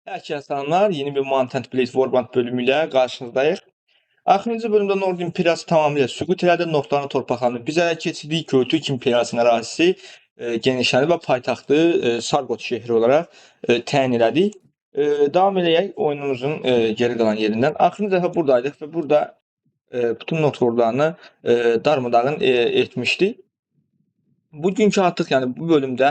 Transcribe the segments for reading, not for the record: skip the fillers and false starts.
Herkese selamlar. Yeni bir Mountain Blade Warband bölümüyle karşınızdayız. Axırıncı bölümdə Nord İmperiyası tamamilə süqut elədi, Nordların torpaqlarını biz ələ keçirdik. Göytürk İmperiyasının ərazisi genişləndi və paytaxtı Sargot şəhəri olaraq təyin elədik. Davam eləyək oyunumuzun geri qalan yerindən. Axırıncı dəfə buradaydıq və burada bütün Nord ordularını darmadağın etmişdik. Bugünkü artıq yəni bu bölümdə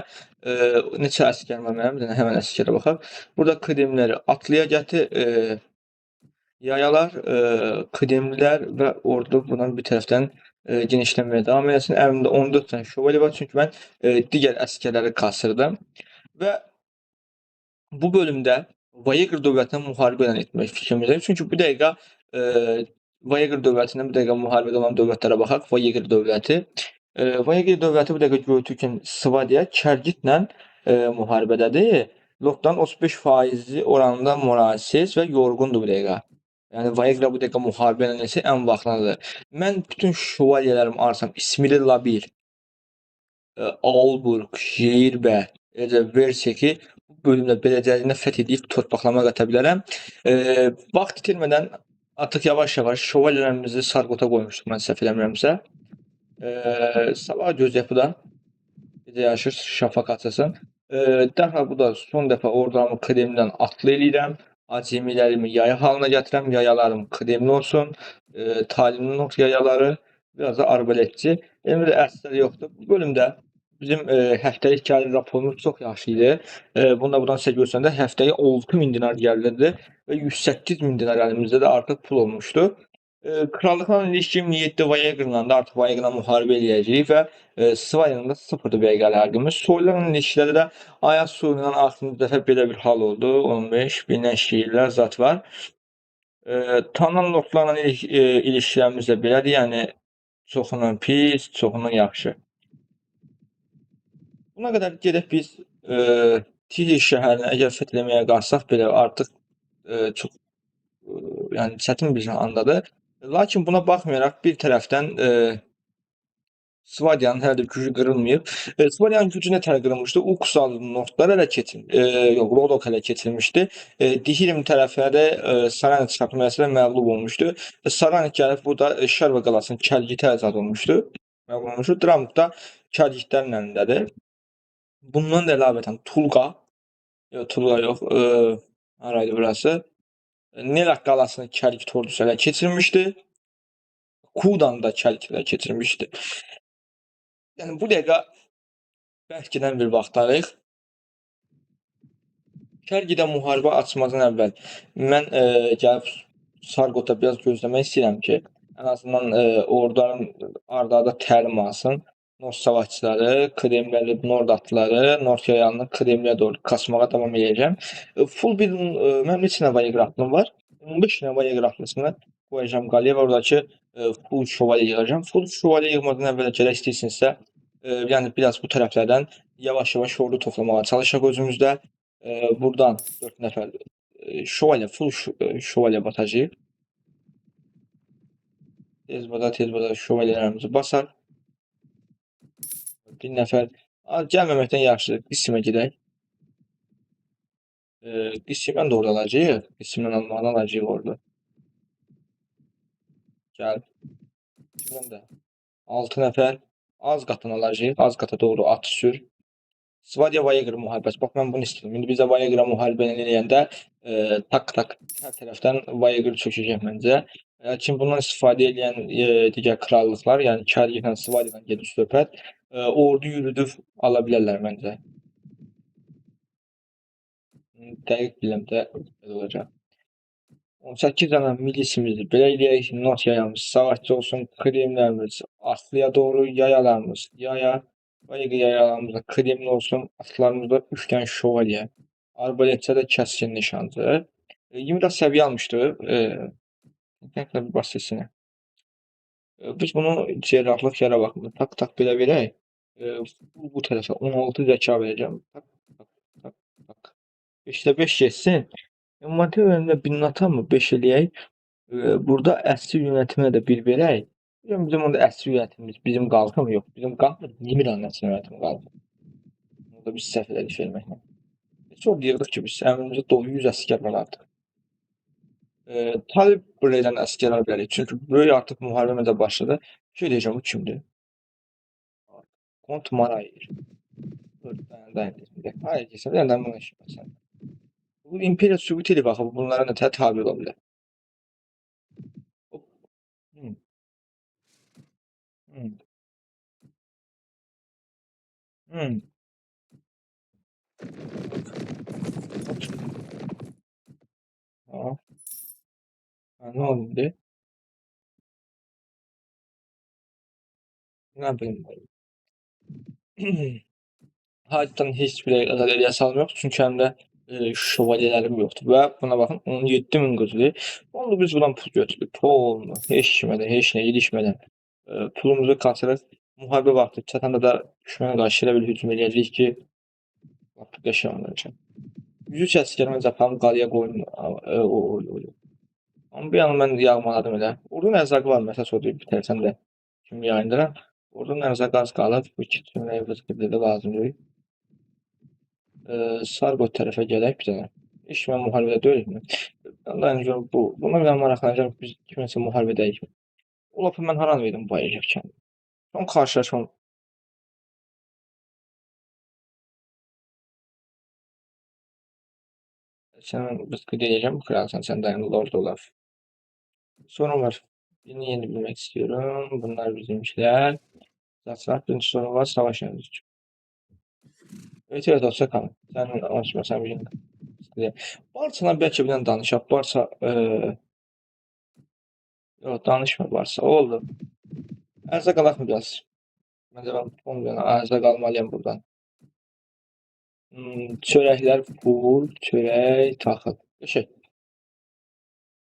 neçə əsgər var mənim? Bir dənə həmən əsgərə baxaq. Burada kıdemləri atlıya gətir, yayalar, kıdemlilər və ordu buradan bir tərəfdən genişlənməyə davam eləsin. Əlimdə 14 dənə şövalye var, çünki mən digər əsgərləri kasırdım və bu bölümdə Vayeqr dövlətinə müharibə elan etmək fikrimizdəyim. Çünki bu dəqiqə Vayeqr dövlətindən bir dəqiqə müharibədə olan dövlətlərə baxaq. Vayeqr dövləti. Vayeqr dövləti bu dəqiqə Göytürkün Svadiya, Kərgitlə müharibədədir. Lordların 35% oranında moralsiz və yorğundur bu dəqiqə. Yəni Vayeqr bu dəqiqə müharibə elan etsə ən vaxtındadır. Mən bütün şövalyelərimi arsam, İsmili Labir, Aalburg, Jeyrbə, eləcə Verseki bu bölümdə beləcəliyində fəth edib torpaqlama qata bilərəm. Vaxt itirmədən artıq yavaş-yavaş şövalyelərimizi Sargota qoymuşduq, mən səhv eləmirəmsə. Sabah gözləyək bu da. Gecə yaşır, şafaq açılsın. Dərhal bu da son dəfə ordularımı Kremldən atlı eləyirəm. Acemilərimi yaya halına gətirəm. Yayalarım Kremli olsun. Talimli not yayaları. Biraz da arbaletçi. Elimdə əslər yoxdur. Bu bölümdə bizim həftəlik gəlir raporumuz çox yaxşı idi. Bunu da buradan sizə göstərəndə həftəyə 6000 dinar gəlirdi və 108.000 dinar əlimizdə də artıq pul olmuşdu. Krallıqla ilişki 27 Vayeqrla da artıq Vayeqrla müharibə eləyəcəyik və Svaya'nın da sıfırdır bəyə əlaqəmiz. Soylarla ilişkilərdə də Ayas suyundan axırıncı dəfə belə bir hal oldu. 15 bindən şiirlər zat var. Tanan lordlarla ilişkilərimiz də belədir. Yəni çoxundan pis, çoxundan yaxşı. Buna qədər gedək biz Tigris şəhərinə əgər fəth eləməyə qalsaq belə artıq çox yəni çətin bir andadır. Lakin buna baxmayaraq bir tərəfdən Svadiyanın hələ də gücü qırılmayıb. Svadiyanın gücü nə tər qırılmışdı? Uksalı nordlar ələ yox, Rodok ələ keçirmişdi. Dihirim tərəfə də Saranik çatılmasıyla məğlub olmuşdu. Saranik gəlib burada Şərva qalasının Kəlgitə azad olmuşdu. Məğlub olmuşdu. Dramuk da Kəlgitlərin əlindədir. Bundan da əlavətən Tulqa yox, haraydı burası? Nelak qalasını Kəlgit ordusu ələ keçirmişdi. Kudan da Kəlgit ələ keçirmişdi. Yəni bu dəqiqə bəlkədən bir vaxtlarıq. Kərgidə müharibə açmazdan əvvəl mən gəlib Sargota biraz gözləmək istəyirəm ki, ən azından orduların arda-arda təlim alsın. Nord savaşçıları, Kremlərli Nord atlıları, Nord yayanını Kremliyə doğru kasmağa davam edəcəm. Full bir mənim neçə nə Vayeqr atlım var? 15 nə Vayeqr atlısını qoyacağam qalaya və oradakı full şövalye yığacağam. Full şövalye yığmadan əvvəl gərək istəyirsinizsə, yəni biraz bu tərəflərdən yavaş-yavaş ordu toplamağa çalışaq özümüzdə. Buradan 4 nəfər şövalye, full şövalye batacağıq. Tez-bada şövalyelərimizi basar. Bir nəfər gəlməməkdən yaxşıdır. Qismə gedək. Qismən də orada alacağıq. Qismən almaqdan alacağıq orada. Gəl. Qismən də 6 nəfər. Az qatını alacağıq. Az qata doğru at sür. Svadiya Vayeqr müharibəsi. Bax, mən bunu istəyirəm. İndi bizə Vayeqr müharibə eləyəndə tak hər tərəfdən Vayeqr çökəcək məncə. Lakin bundan istifadə edən digər krallıqlar, yəni Kərgitlə Svadiyadan gedir söhbət, ordu yürüdüb ala bilərlər məncə. Dəqiq biləmdə belə olacaq. 18 dənə milisimizi belə eləyək. Not yayamız savaşçı olsun. Kremlərimiz atlıya doğru, yayalarımız yaya. Vayeqr yayalarımızda Kremli olsun. Atlarımızda 3 dənə şövalye. Arbaletçə də kəskin nişancı. 20 səviyyə almışdı. Təkrar bir bas sesini. Biz bunu cerrahlıq yara baxımında tak belə verək. Bu tərəfə 16 zəka verəcəm. Tak. 5-də 5 getsin. Envanter önündə binnata mı 5 eləyək? Burada əsri yönetimə də 1 verək. Bizim onda əsri yönetimimiz bizim qalxır mı? Yox, bizim qalxmır. Yemiranın əsri yönetimi qalxır. Burada biz səhv elədik verməklə. Çox yığdıq ki, biz əmrimizdə dolu 100 əsgər var artıq. Talib buraydan əsgər ala bilərik. Çünki böyük artıq müharibə də başladı. Şey deyəcəm, bu kimdir? Kont Marayır. Dur, dayan. Hayır, kesin. Bir yandan bunu eşitməsən. Bu imperiya süqut edib axı, bunlara nə tabi ola bilər? Hop. Hı, hı, hı. Tamam. Ha, ne oldu indi? Nə bilim. Haritanın heç bir əlavəli yasalım yoxdur. Çünki həmdə şövalyələrim yoxdur. Və buna baxın 17.000 qızıldır. Onu biz buradan pul götürdük. Pul, heç kimə də, heç nəyə ilişmədən pulumuzu qaçırıb müharibə vaxtı çatanda da düşmənə qarşı elə bir hücum eləyəcəyik ki, lap qəşəng olacaq. 103 əsgər məncə aparım qalaya qoyun. Amma bir an mən yağmaladım elə. Ordunun ərzaqı var, məsəl o deyib bitərsən də kimi yayındıram. Ordunun ərzaqı az qalıb. Bu iki tümrəyə bir də lazımdır. Sarqot tərəfə gələk bir dənə. İş mən müharibədə deyilmi? Allah'ın görüm bu. Buna bir maraqlanacağım. Biz kiməsə müharibədəyik mi? O lafı mən haran verdim bu ayırkən? Son karşılaşmam. Sen rızkı diyeceğim. Kralsan sen dayanı lord olaf. Sorun var. Birini yeni bilmek istiyorum. Bunlar bizimkiler. Zaten birinci sorun var. Savaş yönelik. Evet evet olsa kalın. Sen anlaşma sen bilin. Barça'dan belki bir danışaq. Barça yok danışma Barça. Oldu. Erzak alaq mı biraz? Məncə mən 10 dənə ərzaq almalıyam buradan. Çörəklər pul, çörək, taxıl. Qəşəng.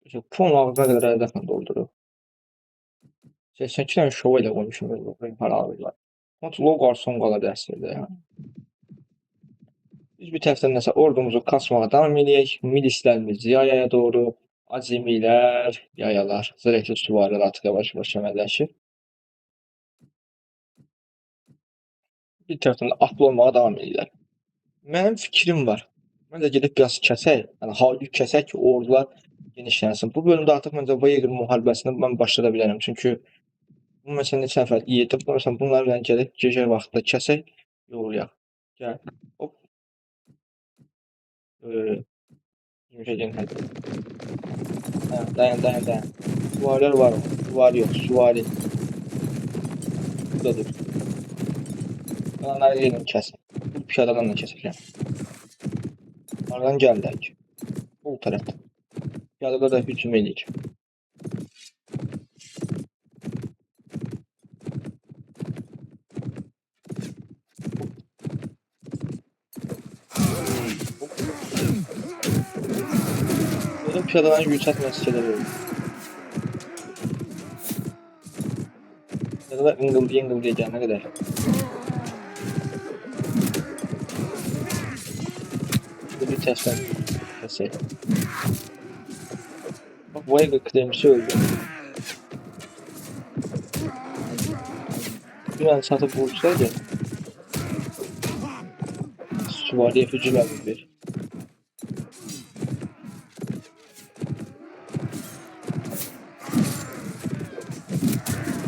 Qəşəng. Pul ağzına qədər ərzaqla dolduruq. 82 dənə şova ilə qoymuşum ben para alırlar. Kontrol qarson qala dərsində ya. Biz bir tərəfdən nəsə ordumuzu kasmağa davam edək. Milislərimiz yayaya doğru. Acemilər, yayalar, zırhlı süvarilər artıq yavaş-yavaş əməlləşir. Bir tərəfdən də atlı olmağa davam edirlər. Mənim fikrim var. Məncə gedib biraz kəsək, yəni hal-yük kəsək ki, ordular genişlənsin. Bu bölümdə artıq məncə Vaygr müharibəsini mən başlada bilərəm. Çünki bu məsələn neçə nəfər yetib, məsələn bunları mən gəlib gecə vaxtında kəsək, yollayaq. Gəl. Hop. Yumuşacığın hadi. Dayan. Süvariler var mı? Süvari yok. Süvari. Burada dur. Kalanları yedim kəsin. Bu piyadadan da keseceğim. Aradan gəldik. Bu tərəfdə. Piyadada da hücum edik. Burada piyadaların yüksəltmə hisseləri oldu. Piyadalar ingıldıya gələnə qədər. Burada bir təsvən kəsək. Bak Vaygr kıdemlisi öldü. Bir an satıp vursaydı süvariye hücum yapabilir.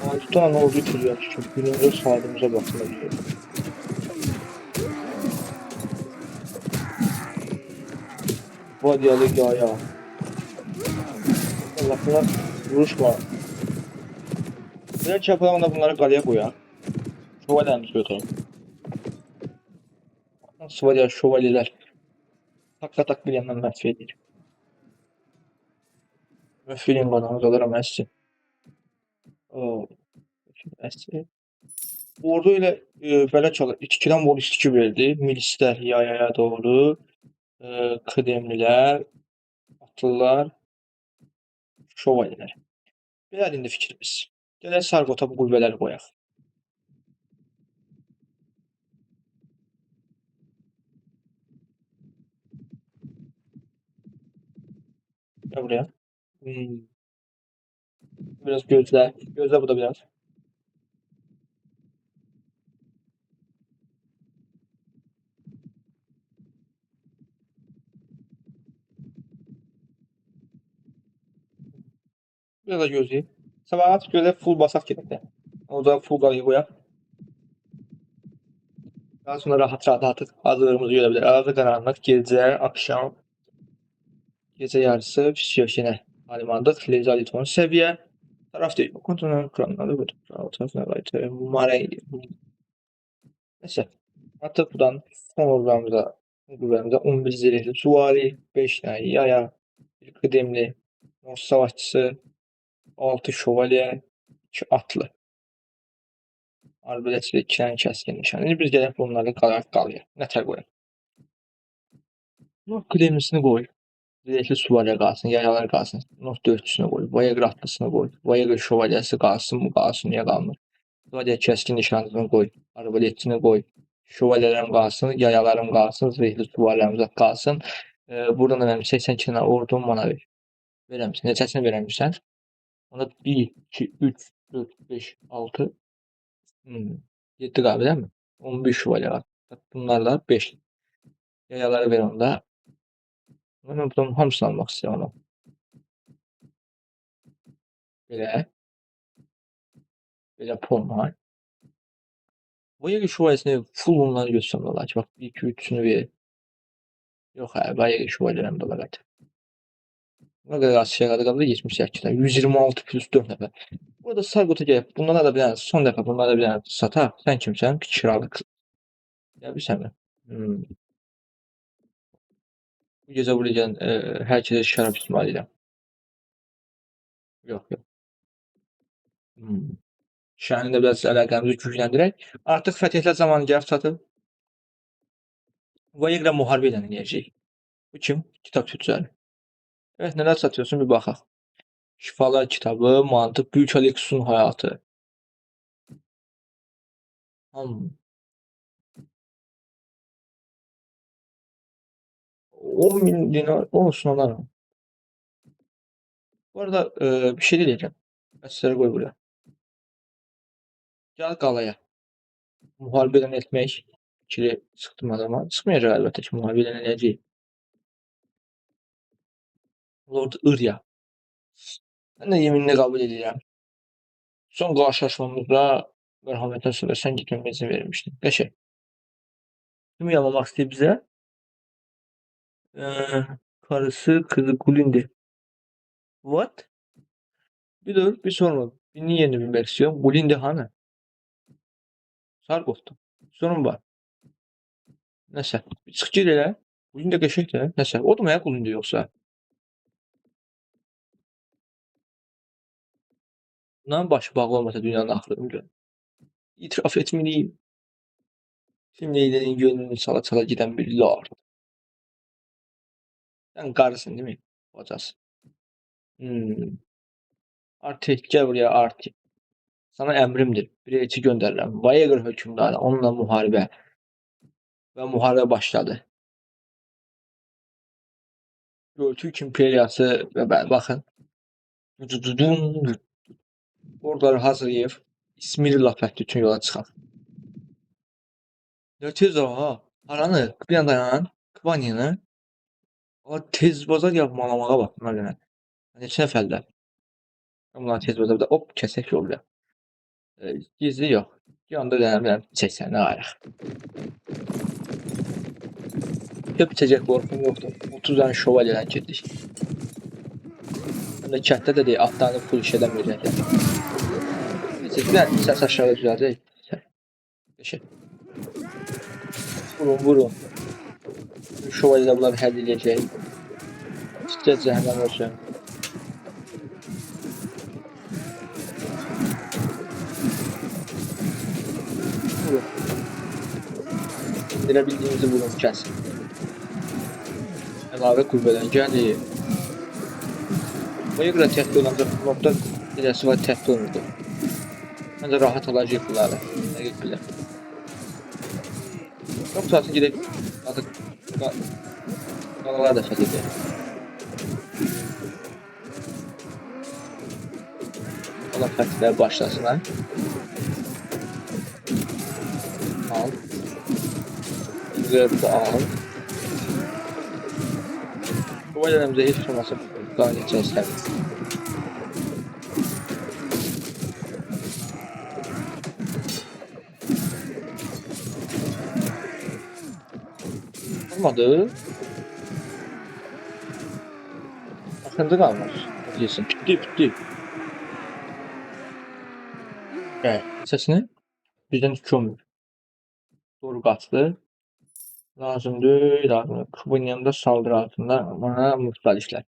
Ama tutan ordu türüyor. Çünkü günümüzde sağlığımıza bakılabiliyor. Vadyalı yaya. Allah'ına vuruşma. Belki yapalım da bunları kaleye koyar. Şövalyemizi götürelim. Şövalyeler. Tak bir yandan məhv edir. Film bananı qalıram əsli. Əsli. Ordu ilə belə çalır. 2-dən vol 2 verdi. Milislər yayaya doğru. Kıdemlilər. Atlılar. Şövalyelər. Belədir indi fikrimiz. Gələk Sargota bu qüvvələri qoyaq. Gəl buraya. Biraz gözlə. Gözlə burada biraz. Biraz da gözləyib. Sabah at görə full basaq gedək də. Orada full qalıyı qoyaq. Daha sonra rahat-rahat artıq hazırlığımızı görə bilər. Arada qaranlıq, gecə, axşam, gecə yarısı pişiyor yenə alimandıq. Lezaliton səviyyə. Taraf değil. Kontrol ekranları bu. Neyse. Artık buradan son programımıza 11 zirehli süvari, 5 tane yaya, bir kıdemli Norse savaşçısı, 6 şövalye, 2 atlı. Arbeletçi 2 tane keskin nişan. Şimdi biz gelip bunları qalıyor. Nətər qoyaq? Norse kıdemlisini qoy. Zirehli süvariyə qalsın, yayalar qalsın. Norse döyüşçüsünü qoy. Vayagra atlısını qoy. Vayagra şövalyəsi qalsın mı qalsın, niyə qalmır? Şövalyə keskin nişancını qoy. Arbaletçini qoy. Şövalyələrim qalsın, yayalarım qalsın, zirehli süvarilərimiz qalsın. Buradan da mənim 82 dənə ordum bana ver. Verəmsən. Neçəsini verəmsən? Ona 1, 2, 3, 4, 5, 6, 7 qaldı değil mi? 11 şövalyə var. Bunlarla 5. Yayaları ver onda. Mən bunun hamısını almaq istəyirəm. Belə. Belə polmay. Vayagra şövalyəsini full bunları göstərəm olar ki, bax 1, 2, 3'sünü ver. Yox, Vayagra şövalyələrim də olar. Ne kadar az şey kaldı 78 tane. 126 plus 4 nəfər. Burada Sargot'a gəlib bundan da bilən son dəfə bundan da bilən sata. Sən kimsən? Kiralık. Ya bilirsən mi? Bu gecə buraya gələn hər kəsə şərab istismar edirəm. Yox, yox. Şəhərin də biraz əlaqəmizi gücləndirək. Artıq fətihlər zamanı gəlib çatıb. Vayagra müharibə ilə eləyəcək. Bu kim? Kitab tüccarı. Evet, neler satıyorsun bir baxaq. Şifalar kitabı, mantık, Büyük Alexus'un hayatı. 10.000 dinar olsun onlar. Bu arada bir şey diyeceğim. Mesajları koy buraya. Gel qalaya. Müharibədən etmək fikri sıxdım adama. Çıxmayacaq əlbəttə ki, müharibədən eləyəcək. Lord Irya. Mən də yeminini qəbul edirəm. Son qarşılaşmamızda mərhəmətlə sonra sən getməmə izin vermişdin. Qəşəng. Kimi yalamaq istəyir bizə? Karısı kızı Gulindi. What? Bir dur, bir sorma. Niye yeni bilmek istiyorum? Gulindi hani? Sarkov'tu. Sorun var. Neyse. Bir çık gir hele. Gulindi qəşəng de. Neyse. O da mı ya Gulindi yoksa? Bunların başı bağlı olmasa dünyanın axırını gör. İtiraf etmeliyim. Tüm neylerin gönlünü çala çala giden bir lord. Sen karısın değil mi? Hocası. Artık gel buraya artık. Sana emrimdir. Bir elçi gönderirim. Vayagra hükümdarı onunla muharebe. Ve muharebe başladı. Göltürk İmperiyası ve ben bakın. Orduları hazırlayıb İsmirla fəthi üçün yola çıxaq. Ya tez ol ha. Haranı? Bir yan dayan. Kvanyanı. O tez bazar yapmalamağa bax. Mənə. Neçə nəfərlər? Bunlar tez bazar da hop kəsək yol ya. Gizli yox. Bir anda denəmirəm çəksən nə ayaq. Köp içəcək qorxum yoxdur. 30 tane şövalyədən girdik. Həm də kənddə də deyil, atlarını full iş edəməyəcəklər. Neyse, səs aşağı düzəldək. Qəşəng. Vurun. Şövalyedə bunları həll edəcək. İstə cəhənnəm olsun. Vurun. İndirə bildiyinizi vurun, kəsin. Əlavə qüvvədən gəlir. Vayagra təhdid olunacaq nokta iləsi var təhdid olunurdu. Məncə rahat alacaq bunları. Dəqiq bilər. Çox saatı gedək artıq qalalar da fəth edək. Qala fəthlər başlasın ha. Al. İzləyib də al. Bu ailəmizə heç olmasa daha geçən istədim. Olmadı. Axırda qalmış. Deyirsən, bitdi. Səsini bizdən kömür. Doğru qaçdı. Lazımdır. Kubun yanında saldırı altında bana muhtar işlər.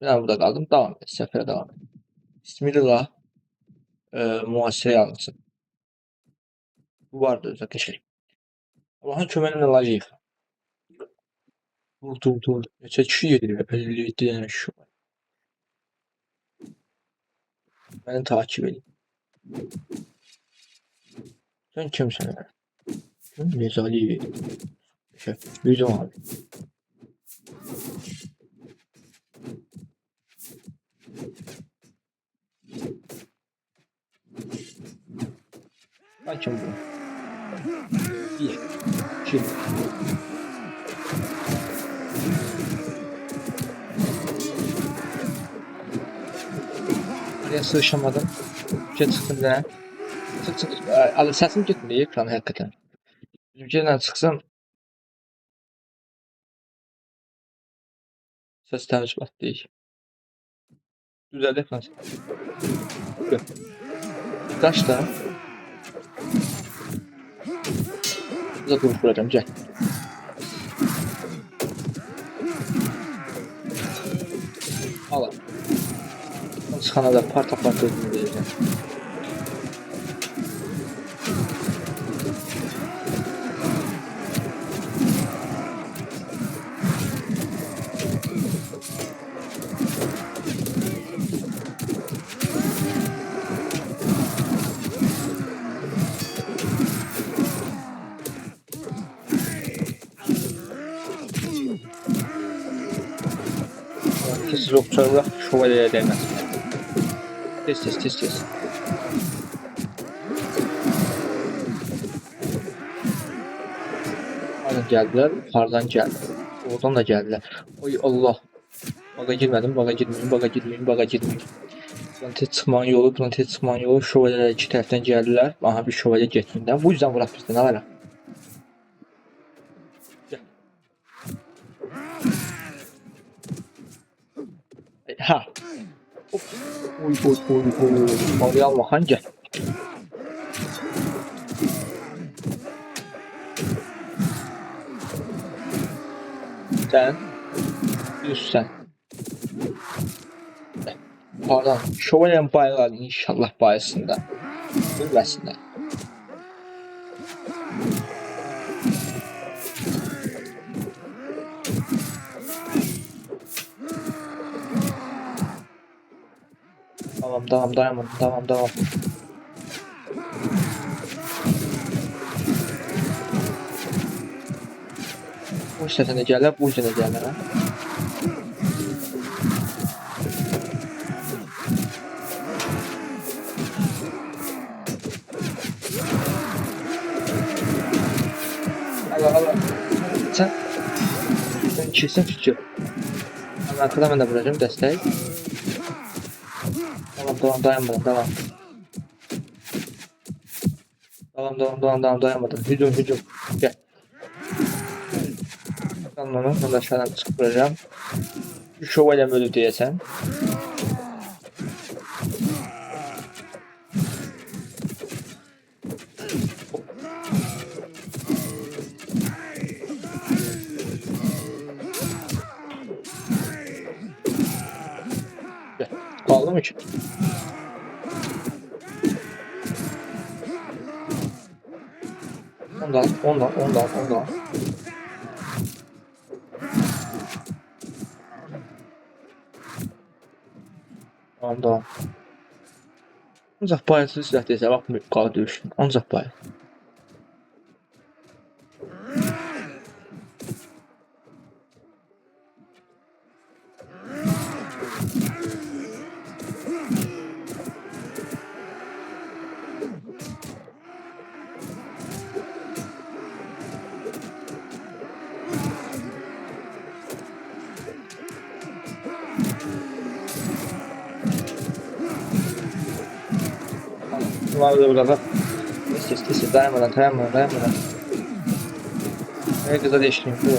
Ben burada qaldım. Davam et. Səfərə davam et. Bismillah. Mühasirəyə alınsın. Bu vardır zaten şey. Allah'ın köməyinə layıq. Dur. Neçə kişi gedir? 57 dənə şu var. Beni takip edin. Sen kimsin? Nezali. Yüzüm abi. Ben kim bu? Bir. İki. Araya sığışamadım. Çıktım bir tane. Çık. Sesim gitmiyor ekranı hakikaten. Bizimkilerden çıksam ses temiz bak değil. Düzeldi ekran. Kaç da? Burada durup bırakacağım. Gel. Al. Çıxana da parta ödünü vereceğim. Siz okçalar şövalyeye değmez. Tez. Hadi geldiler, yukarıdan geldi. Oradan da geldiler. Oy Allah. Baga girmedim, baga girmeyeyim. Buna tez çıxmanın yolu şövalyeler iki tərəfdən gəldilər. Aha bir şövalye getmindən. Bu yüzden bırak bizdən, nə var? Gel. Ha. Oy. Oraya almakan gel. Sen. Yüzsen. Pardon. Şövalyenin bayrağı inşallah bayısında. Bilməsinlər. Tamam, dayanmadım. Bu işlerden de gəlirlər, bu yüzden de gəlirlər. Allah. Sen kesin tutuyor. Ben arkadan ben de vuracağım destek. Tamam dayanmadım. Tamam dayanmadım. Hücum. Gel. Tamam onu aşağıdan çıkıp vuracağım. Şu şövalyem ölü diyesen. Kaldı mı ki? Ondan. Tamam. Ancaq bayasız silah desə, bax, qaldı döyüşün. Ancaq bayasız. Var burada. Tez dayanmadan. Ay qıza deşdim bu.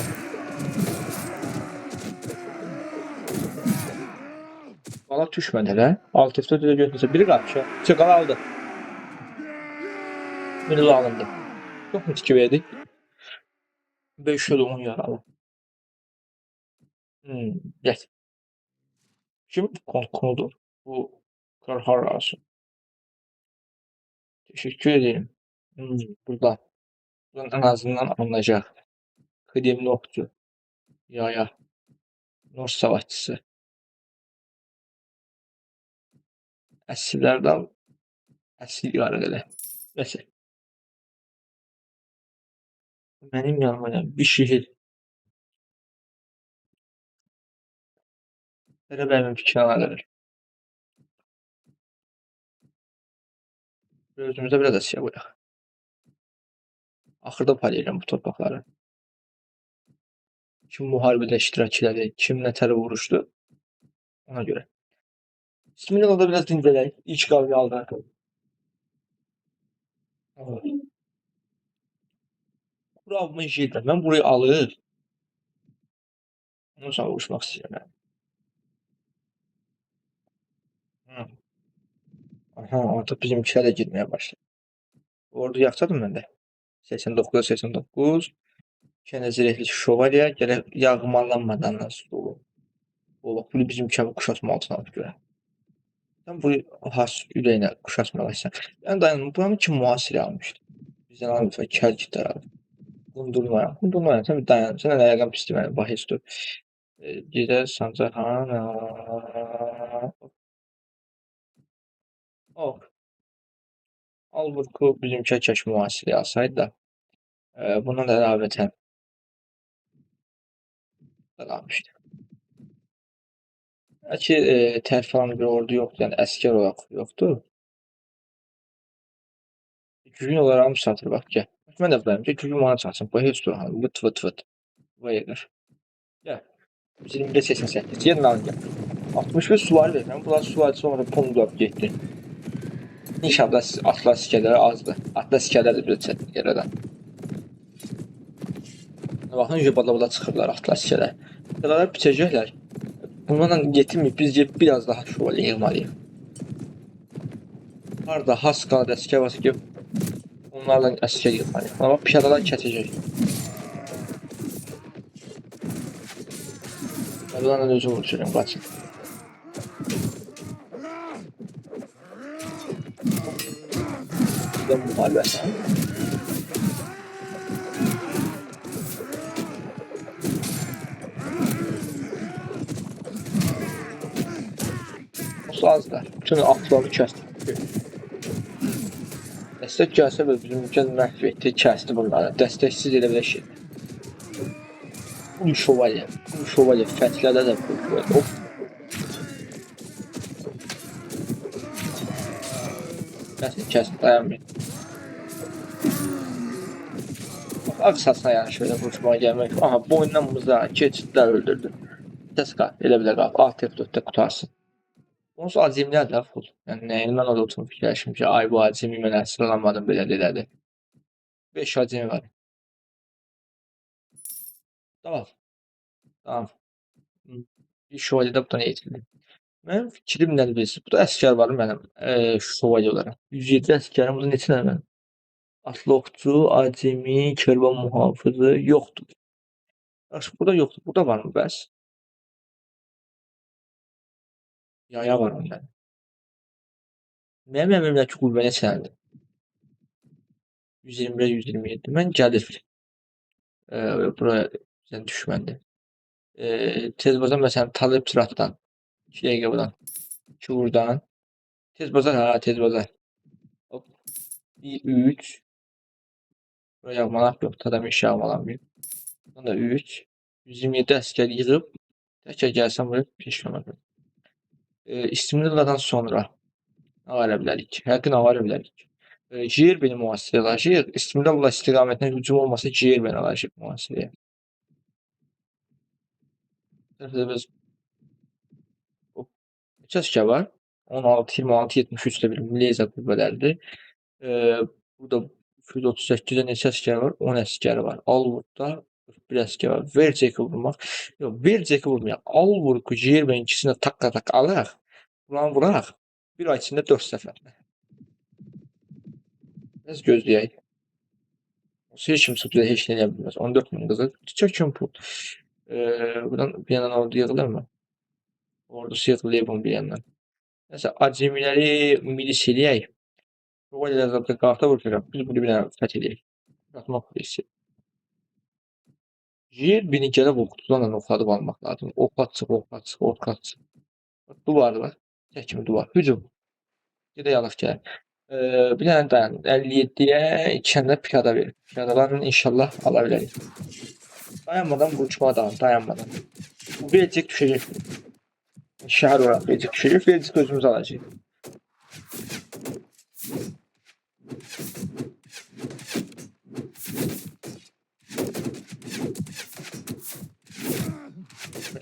Qala düşmədi elə. Alt F4 də götürsə biri qaçıyor. Qala aldı. Biri də alındı. Çox mu tiki verdik? 510 yaralı. Yes. Kim konudur? Bu Karharası. Teşekkür ederim. Burada. Buradan en azından anlayacak. Kıdemli okçu. Ya. Norse savaşçısı. Əsirlərdən əsir idarə elə. Məsələn, mənim yanıma gələn bir şehir. Elə mənim fikrinə gəlir. Özümüzdə biraz Asiya qoyaq. Axırda paylayacağım bu torpaqları. Kim müharibədə iştirak elədi, kim nətərə vuruşdu, ona görə. Bismillah'da biraz dincələk. İlk qavga aldı. Bura alma işidir. Mən burayı alır. Ondan sonra vuruşmaq istəyirəm. Aha, artıq bizimkilər də girməyə başladı. Ordu yaxşadır məndə. 89-89. Kənə zirehli şövalyə gələk yağmalanmadan stolu. O bax, bunu bizimkilər kuşatma altına alıb görə. Sən bu has ürəyinə kuşatmalaşsan. Yəni dayanın, buranı kim mühasirə almışdı? Bizdən alıb kər kitlər alıb. Qundurmayam. Sən bir dayan. Sən elə ayaqan pisdir mənim. Bax, heç dur. Gedər sancaq. Oh. Halbuki bizimki keş mühasirə alsaydı da bundan da əlavətən qalmışdı. Bəlkə tərk falan bir ordu yoxdur, yəni əskər olaraq yoxdur. Gücün olaraq mı satır, bax, gəl. Mən də buradayım ki, gücün bana çatsın. Bu heç dur, vıt. Vayıqır. Gəl. 21-88. Gelin alın gəl. 65 suvari verirəm. Bunlar suvari sonra pomidor getdi. İnşallah atlar sikələri azdır. Atlar sikələr də bir çətin yerədən. Baxın, bala çıxırlar atlar sikələr. Qıralar biçəcəklər. Bunlarla yetinməyib, biz gedib biraz daha şövalyə yığmalıyıq. Harada has qaldı əskər varsa ki, onlarla əskər yığmalıyıq. Amma piyadalar kəsicək. Bunlarla özüm vuruşuram, qaçın. Buradan müharibəsi. Azlar. Bütün atları kəsdi. Dəstək gəlsə və bizim ülkə məhv etdi, kəsdi bunları. Dəstəksiz elə belə şey. Bu şövalyə fəthilədə də bu şövalyə. Kəsin, dayanmayın. Aksasına yəni şöyle vuruşmağa gəlmək. Aha, boynundan mıza, keçidlər öldürdü. Təsqa, elə belə qalıb. Alt F4-də qutarsın. Onsuz acimlər də full. Yəni nəyin mən orada oturub fikirləşim ki, ay bu acimi mən əsir alamadım, belə elədi. 5 acimi var. Tamam. Bir şövalyədə buradan eğitildi. Mənim fikrim nədir bilirsiniz? Burada əskər var mənim şövalyə olaraq. 107 əskərim, burada neçə nədir mənim? Atlı okçu, acemi, kervan muhafızı yoxdur. Yaxşı, burada yoxdur. Burada var mı bəs? Yaya var mı mənim? Mənim əmrimdəki qüvvə neçədir? 121, 127. Mən gəlir. Buraya bizdən düşməndir. Tez bazar məsələn Talib Tiratdan. 2 dəqiqə buradan. 2 buradan. Tez bazar. Hop. 3. Buraya yağmalaq yox. Tadam iş yağmalamayıb. Bundan da 3. 127 əskər yığıb. Təkrar gəlsəm buraya peşmanlar. İstimlilladan sonra nə verə bilərik? Həqiqən nə verə bilərik? Ciğer beni mühasirəyə alacaq. İstimlillah istiqamətinə hücum olmasa ciğer beni alacaq mühasirəyə. Biz neçə əskər var? 16, 26, 73 də bir milli ezad qüvvələridir. Burada 238-də neçə əskər var? 10 əskər var. Alvurda Bir əskər var. Verceki vurmaq. Yox, verceki vurmayaq. Al vurgu yer və ikisinə tak alaq. Buranı vuraq. Bir ay içində 4 səfər. Biraz gözləyək. Heç kimsə bizə heç nə eləyə bilməz. 14.000 qızıl. Çəkin pul. Buradan bir yandan ordu yığılır mı? Ordusu yığılıyor bunun bir yandan. Nəsə, acemiləri milis eləyək. O ilə qarta vuracaq. Biz bunu bir dənə fəth eləyək. Atmaq polisi. Yer beni gəlib oxutudan oxladıb almaq lazım. Ok atıq, ok atıq, ok atıq. Duvar var. Tək kimi duvar. Hücum. Gedək alaq gəlir. Bir dənə dayan. 57-yə 2 dənə piyada verir. Piyadalarla inşallah ala bilərik. Dayanmadan vuruşmağa davam. Dayanmadan. Beləcək düşəcək. Şəhər olaraq beləcək düşəcək. Beləcək özümüz alacaq.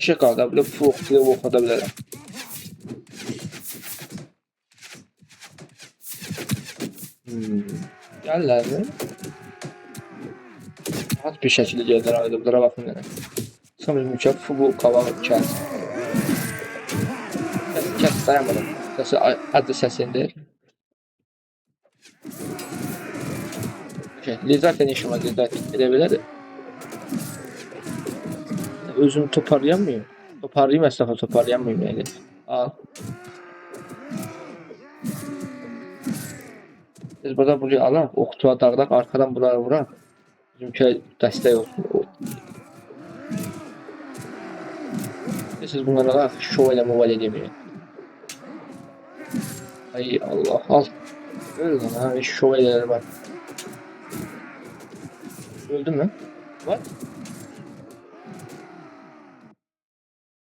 Şey qaldı. Burada full oxlada bilərəm. Gəlirlər mi? Rahat bir şəkildə gəlirlər aydınlara baxın mənə. Çıxın mükəf full qavağı kəs. Kəs dayanmadan. Səsi adlı səsindir. Lezat nə işim var? Lezat edə bilər. Özümü toparlayamıyorum. Toparlayayım əslində toparlayamıyorum yəni. Al. Biz burada buraya alaq, oxtuğa dağdaq, arkadan bunları vuraq. Bizimki dəstək olsun. Siz bunları alaq, şov elə moval edemiyor. Ay Allah, al. Öl lan ha, şov elələri var. Öldün mü? What?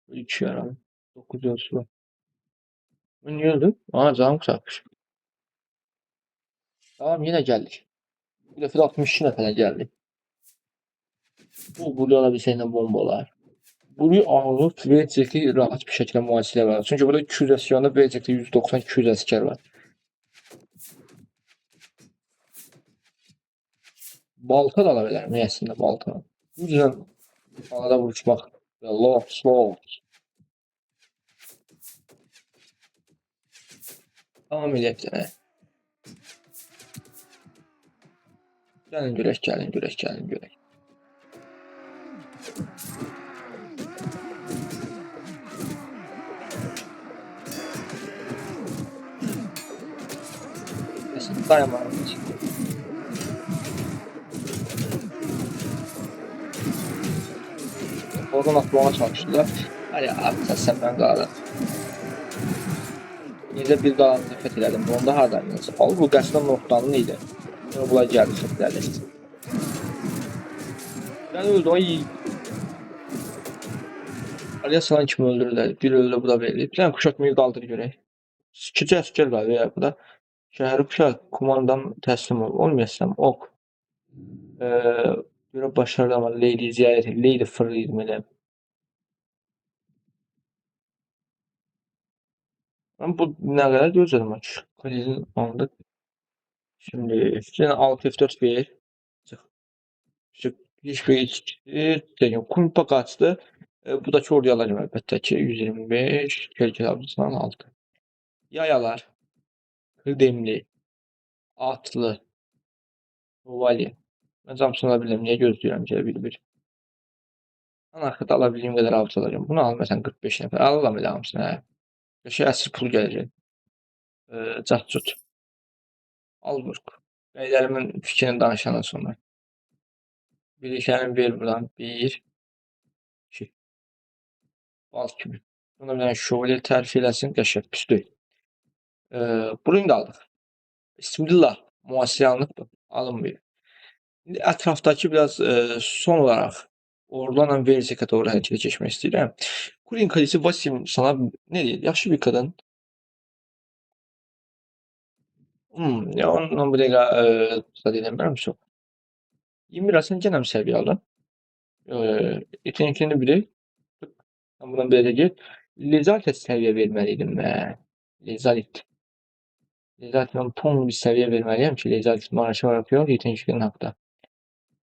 3 yaralı. 9 ölçü var. Ben niye öldüm? Aa canım kısalmış. Tamam yine geldik. Bir defa 62 nəfərə gəldik. Bu burada olabilsəylə bombalar. Burayı alıb verəcəkli rahat bir şəkildə mühasirə var. Çünki burada 200 əskərində verəcəkli 190-200 əskər var. Balta da ala bilərəm əslində balta. Bu yüzden alada vuruşmaq. Lots. Tamam eləyək sənə. Gəlin görək. Mesela dayanmadım. Oradan atmaya çalıştılar. Hadi abi sen ben qalan. Necə bir qalanı fəth elədim. Onda hardan gəlsə. Al bu qəsdən notdanlı idi. Sonra bunlar gəldi fəthlədi. Ben öldü. Ay. Araya salan kimi öldürürlər. Bir öldü bu da verilib. Bir dənə kuşatmayı qaldır görək. 2 əskər var ya bu da. Şəhəri kuşat kumandan təslim ol. Olmayasam ok. Görə başarılı ama Lady ziyarət et. Lady fırlaydım elə. Ben bu ne kadar gözledim maç. Kalenin aldık. Şimdi yine 6 F4 bir. Çık. Hiçbir hiç kumpa kaçtı. Bu da çok alacağım elbette ki. 125. Kelki ablasından 6. Yayalar. Kıdemli. Atlı. Vali. Ben Samsun alabilirim. Niye gözlüyorum ki bir. Anarkada alabildiğim kadar avcı alacağım. Bunu al mesela 45 nefer. Alalım öyle hamsını. Şey əsir pul gelecek. Cahcut. Alburg. Beylərimin fikrini danışandan sonra. Birliklərini ver buradan. 1, 2. Bal kimi. Buna bir dənə şövalye tərif eləsin. Qəşəng pis deyil. Burayı da aldıq. Bismillah. Mühasirə alınıbdır. Alınmıyor. İndi ətrafdakı biraz son olaraq Orlanla Verzekə doğru hərəkətə keçmək istəyirəm. Kurin kalesi Vasim sana ne deyir? Yaxşı bir kadın. Ya onunla bu dəqiqə da deyiləm çox. 21 sən gənə mi səviyyə aldın? Yeteneklini bilək. Ben buradan belə get. Lezaltə səviyyə verməliydim mən. Lezalt. Lezalt mən pum bir səviyyə verməliyəm ki, Lezalt maraşı var yapıyor. Yeteneklinin haqda.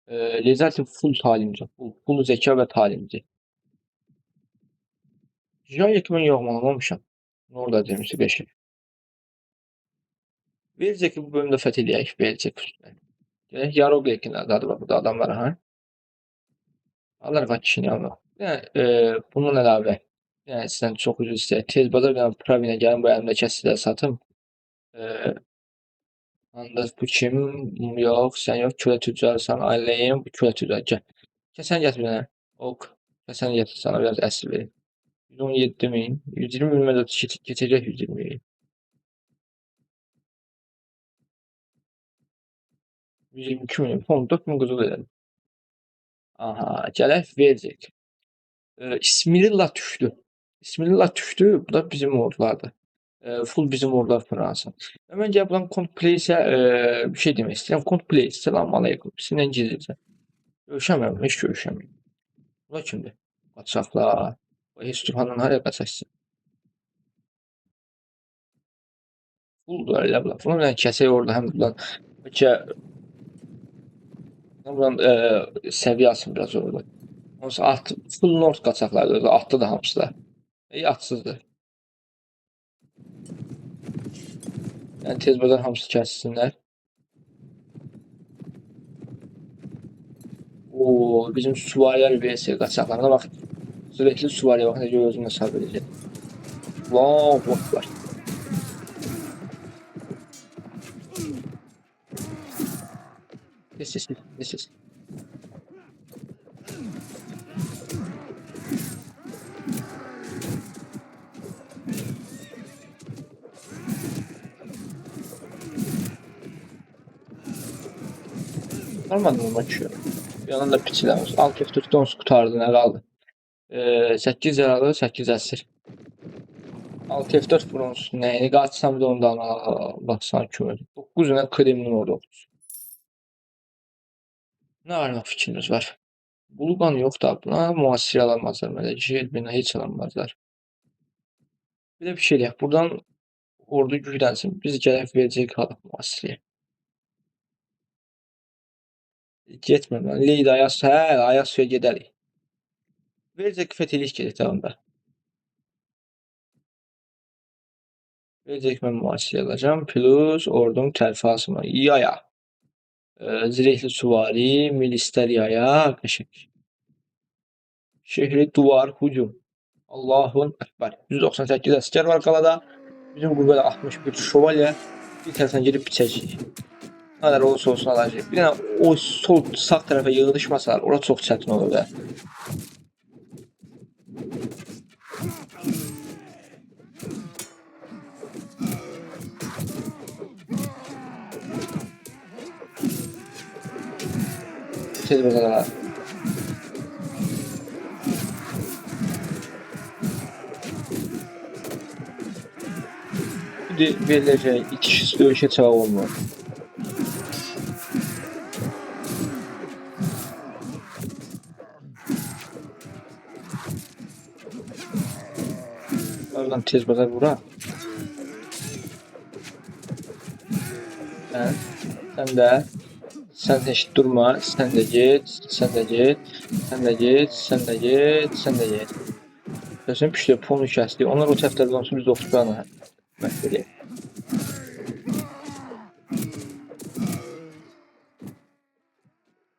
Lezzetli full talimci. Full zeka və talimci. Jiyan yekmin yoğmalamamışam. Ne orada demişti beşi. Verecek ki bu bölümde fethediyək. Verecek üstüne. Yaroqlekin adı var burada adamlar ha. Allah var kişinin yanına. Yani, bunun əlavə. Yəni sizdən çox üzr istəyirəm. Tez bazar bir dənə Pravinə gəlin bu əlimdə kəsirlər satım. E, Andas bu kim? Yox, sən yox. Kölə tüccarsan. Ailəyim. Bu kölə tüccar. Gəl. Kəsən gətir bir dənə. Ok. Kəsən gətir. Sana biraz əsir vereyim. 117 min. 120 min də keçəcək 120 min. 122 min. 14 min qızıl edelim. Aha. Gələk verəcək. İsmirilla düşdü. İsmirilla düşdü. Bu da bizim ordulardır. Full bizim ordular Fransa. Hemen gəlib buradan Contplace'e bir şey demək istəyirəm. Contplace, selamun aleyküm. Sizinlə gizlicə. Görüşəmirəm, heç görüşəmirəm. Bunlar kimdir? Qaçaqlar. Heç Turhandan haraya qaçarsın? Fulldur elə bunlar. Bunu bir kəsək orada həm buradan. Bəlkə buradan səviyyə alsın biraz orada. Onsa at, full North qaçaqlardır. Atlı da hamısı da. Atsızdır. Yəni tez buradan hamısı kəssinlər. Oo, bizim süvariler vs qaçaqlarına bax. Sürekli süvariyə bax necə özünü hesab edəcək. Allahu Ekber. This. Normal açıyor. Bir yandan da piçlər. Alt F4'də onsuz qutardı, nə qaldı? 8 yaralı, 8 əsir. Alt F4 bronz nəyini qaçsam bir də ondan baxsan kömür. 9 dənə kremlin orada oldu. Nə armaq fikriniz var? Bulqan yox da buna müasir alamazlar. Belə Jelbina heç alamazlar. Bir də bir şey deyək. Buradan ordu güclənsin. Biz gələk verəcək qalıq müasiriyə. Getmə mən. Leydi Ayas, Ayassuya gedərik. Verəcək fethediş gedək onda. Verəcək mən müasiriyə alacağım. Plus ordum tərfi asma. Yaya. Zirehli süvari, milislər yaya. Qəşəng. Şehri duvar, hücum. Allahun Ekber. 198 əskər var qalada. Bizim qüvvədə 61 şövalyə. Bir tərəfdən gedib biçəcəyik. Nə qədər olursa olsun alacaq. Bir dənə o sol sağ tərəfə yığılışmasalar, ora çox çətin olur da. Tez bazara. Veriləcək itişsiz döyüşə cavab olmur. Oradan tez bazar vura. Sən də heç durma, sən də get, sən də get, sən də get, sən də get, sən də get. Görsən pişdə ponu kəsdi. Onlar o tərəflərdən olsun biz 9 dənə məhv edək.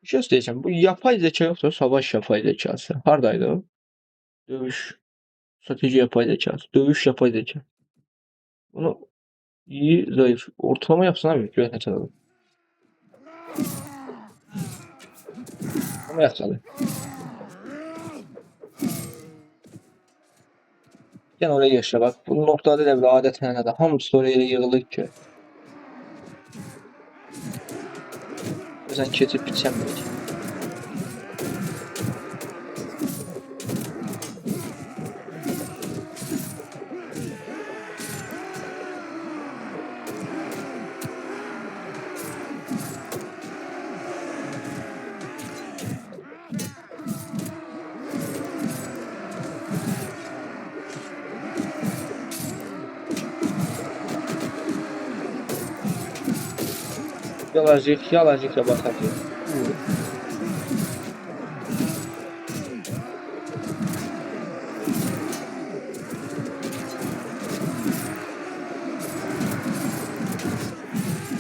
Bir şey istəyəcəm. Bu yapay zeka yoxdur, savaş yapay zekası. Hardaydı o? Dövüş. Strateji yapay zekası. Dövüş yapay zeka. Bunu iyi, zayıf. Ortalama yapsın abi. Görək nə çalalım. Ama yapsalı. Gel oraya yaşa bak. Bu noktada da bir adətən də hamısı oraya yığılır ki. Sen keçib biçəmirik. Yalacıq da batacaq.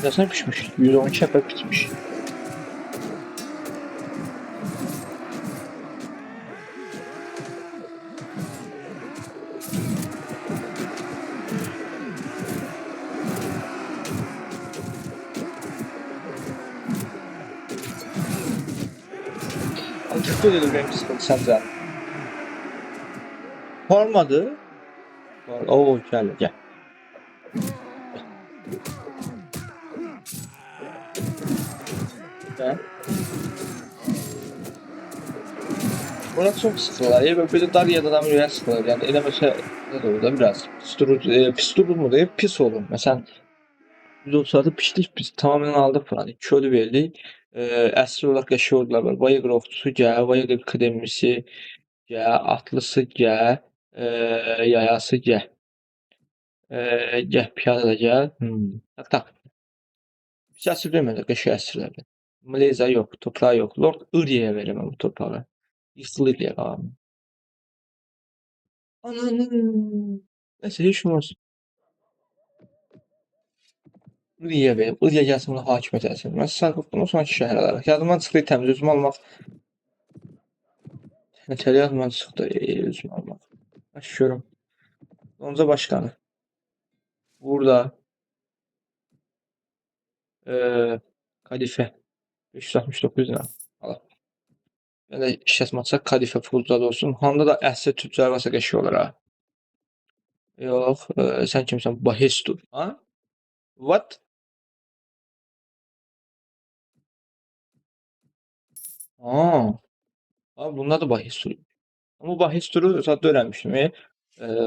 Birazdan pişmiş. 112 nefer pişmiş. Antiqdə də ürəyim sıxıldı səncə? Varmadı. Var. Oo, gəl, gəl. Gəl. Bura çox sıxılır. Böyle dar yerdə adam ürəyi sıxılır. Yəni eləməsə nə də olur da biraz. Pis dururmu deyib pis olur. Məsələn, biz o sırada pişdik, biz tamamen aldık buranı. Körü verdik. Əsl olaraq yaşayırdılar. Böyle Vayık Roxtusu gəl, Vayık Akademisi gəl, Atlısı gəl, Yayası gəl. Gəl, Piyada da gəl. Tak, tak. Biz əsr vermədik, qəşəng əsrlərdir. Malezya yox, torpağı yox. Lord Uriye'yə verirəm bu torpağı. Yıxılır deyə qalanım. Ananı. Nəysə, heç olmaz. Uriye'yə verim. Uriye gəlsin buna hakimiyyət eləsin. Mən Sarkopdan sonraki şəhər alaraq. Yadımdan çıxdı təmiz özümü almaq. Nətəli yadımdan çıxdı özümü almaq. Açıyorum. Onca başkanı. Burada kadife 569 lira. Al. Ben de işletmezsek kadife pulda da olsun. Honda da əsl tüccar varsa qəşəng olar ha. Yox, sən kimsən? Bahestur. Ha? What? Aa, abi bunlar da Bahestur. Ama Bahestur'u zaten öğrenmiştim.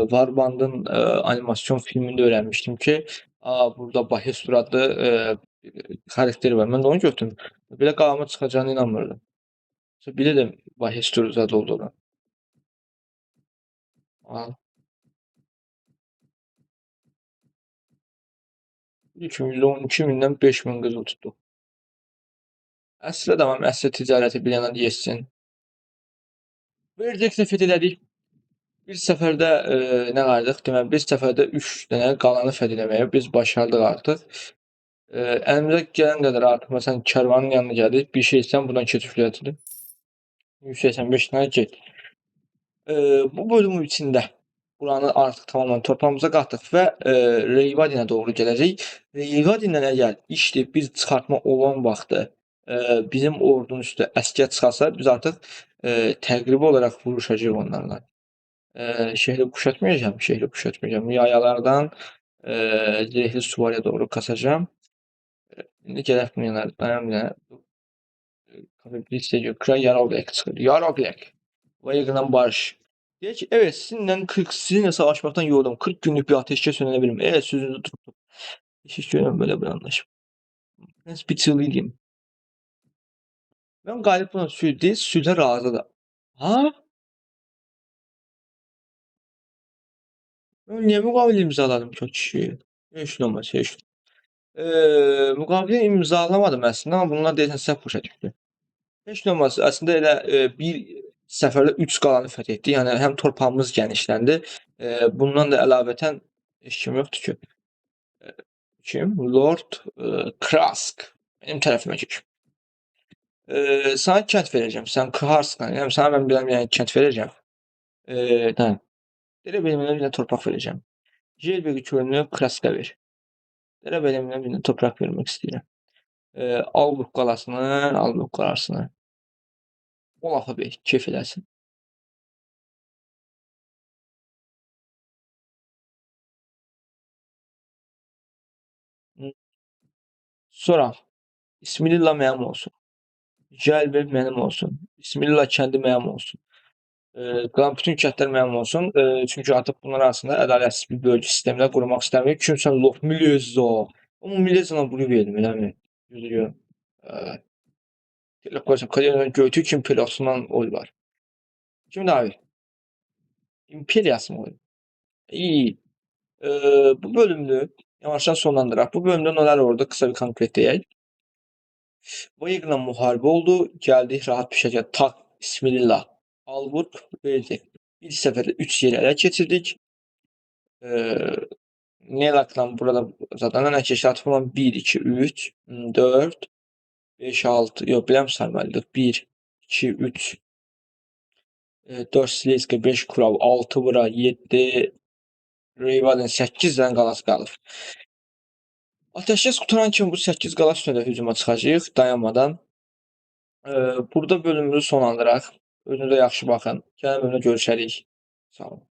Warband'ın animasyon filminde öğrenmiştim ki burada Bahestur adlı karakteri var. Ben de onu gördüm. Belə qavama çıxacağına inanmırdım. Bilirdim Bahestur zad olduğunu. Aa, 212 bindən 5000 qızıl tutdu. Əslə tamam, əsl ticarəti bir yana yesin. Verdik təfid elədik. Bir səfərdə nə qaldıq? Deməli, bir səfərdə 3 dənə qalanı fəth eləməyə biz başardıq artıq. Əlimizə gələn qədər artıq məsələn karvanın yanına gəldik. Bir şey istəyən buradan keçib gətirir. 185 dənə get. Bu bölümün içində buranı artıq tamamilə torpağımıza qatdıq və Reyvadinə doğru gələcəyik. Reyvadindən əgər işdir biz çıxartma olan vaxtı bizim ordunun üstə əsgər çıxarsa biz artıq təqribi olaraq vuruşacağıq onlarla. Şehri kuşatmayacağım, şehri kuşatmayacağım. Yayalardan zırhlı süvariyə doğru kaçacağım. İndi gələk bunun yanına dayanmayın. Listeye Kral Yaroglek çıxır. Yaroglek. Vayıqla barış. Deyək ki, evet, sizinlə savaşmaqdan yoruldum. 40 günlük bir ateşkəs önələ bilmir. Evet, sözünüzü tuttum. Teşekkür ederim böyle bir anlaşma. Ben Spitzliyim. Ben galip buna sürdü, süre razı. Ha? Ben niye mukavele imzaladım çok kişiyi? Heç olmaz, heç. Müqavilə imzalamadım əslində, amma bunlar deyəsən səhv başa düşdü. Heç nə olmaz. Əslində elə bir səfərdə 3 qalanı fəth etdik. Yəni həm torpağımız genişləndi. Bundan da əlavətən heç kim yoxdur ki. Kim? Lord Krask. Mənim tərəfimə keç. Sana kənd verəcəm. Sən Krasksan. Yəni sana mən biləm yəni kənd verəcəm. Hə. Elə benim bir torpaq verəcəm. Jelbegi körünü Kraska ver. Elə benim bir torpaq vermək istəyirəm. Albuk qalasını, Albuk qalasını. O lafa bir keyf eləsin. Sonra İsmillah mənim olsun. Gəlbir mənim olsun. İsmillah kəndi mənim olsun. Qalan bütün kəndlər mənim olsun. Çünki artıq bunlar arasında ədalətsiz bir bölgü sistemlər qurmaq istəmir. Kimsə lof Mileza. Amma Mileza'la bunu verdim, eləmi? Üzülüyorum. Telekoysam Kadir'in Göytü kim pilotundan oy var. Şimdi abi. İmperiyası mı oy? İyi. Bu bölümde yavaştan sonlandıraq. Bu bölümdə nələr oldu? Qısa bir konkretləyək. Vayıqla müharibə oldu. Gəldik rahat bir şəkildə tak, bismillah. Alburt verdik. Bir səfərdə 3 yer ələ keçirdik. Nelakla burada zaten ən keçid falan 1, 2, 3, 4, 5, 6. Yox, biləm saymalıyıq. 1, 2, 3, 4 Slezska, 5 Kurav, 6 bura, 7 Reyvaden, 8 dənə qalası qalır. Atəşkəs qutaran kimi bu 8 qala üstünə də hücuma çıxacağıq dayanmadan. Burada bölümümüzü sonlandıraq. Özünüzə yaxşı baxın. Gələn bölümdə görüşərik. Sağ olun.